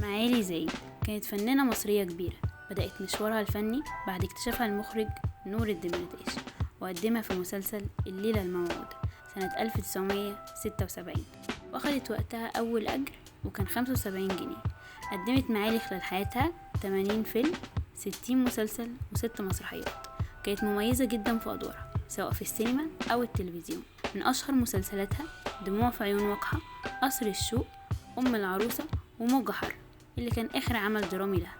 معالي زايد كانت فنانة مصرية كبيرة، بدأت مشوارها الفني بعد اكتشافها المخرج نور الدمرداش وقدمها في مسلسل الليلة الموعودة سنة 1976، وأخدت وقتها أول أجر وكان 75 جنيه. قدمت معالي خلال حياتها 80 فيلم، 60 مسلسل و6 مسرحيات. كانت مميزة جدا في أدوارها سواء في السينما أو التلفزيون. من أشهر مسلسلاتها دموع في عيون وقحة، قصر الشوق، أم العروسة، وموجة حر اللي كان آخر عمل درامي لها.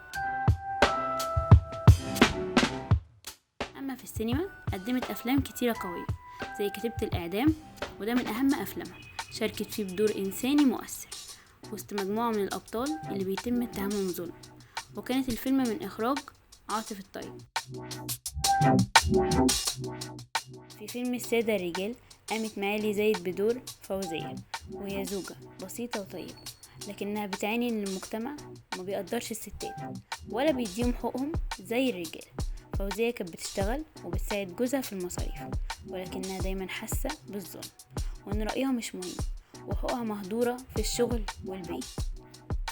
أما في السينما قدمت أفلام كتيرة قوية زي كتيبة الإعدام، وده من أهم أفلامها. شاركت فيه بدور إنساني مؤثر وسط مجموعة من الأبطال اللي بيتم اتهامهم ظلم، وكانت الفيلم من إخراج عاطف الطيب. في فيلم السادة الرجال قامت معالي زايد بدور فوزية، وهي زوجة بسيطة وطيبة لكنها بتعاني ان المجتمع ما بيقدرش الستات ولا بيديهم حقوقهم زي الرجال. فوزية كانت بتشتغل وبتساعد جوزها في المصاريف، ولكنها دايما حاسة بالظلم وان رأيها مش مهم وحقوقها مهدورة في الشغل والبيت.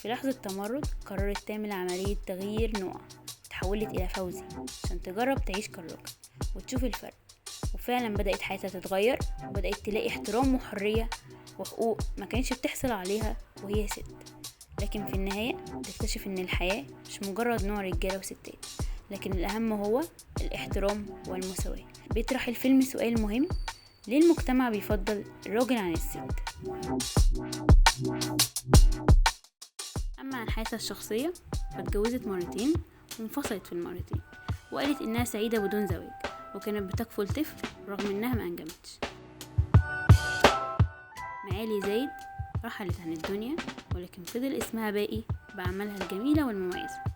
في لحظة تمرد قررت تعمل عملية تغيير نوع، تحولت إلى فوزي عشان تجرب تعيش كالراجل وتشوف الفرق. وفعلا بدأت حياتها تتغير وبدأت تلاقي احترام وحرية وحقوق ما كانش بتحصل عليها وهي ست. لكن في النهاية تكتشف ان الحياة مش مجرد نوع رجالة وستات، لكن الأهم هو الاحترام والمساواة. بيطرح الفيلم سؤال مهم: ليه المجتمع بيفضل الراجل عن الست؟ أما عن حياتها الشخصية فاتجوزت مرتين وانفصلت في المرتين، وقالت إنها سعيدة بدون زواج وكانت بتكفل طفل رغم إنها ما أنجبتش. معالي زايد رحلت عن الدنيا ولكن فضل اسمها باقي بأعمالها الجميلة والمميزة.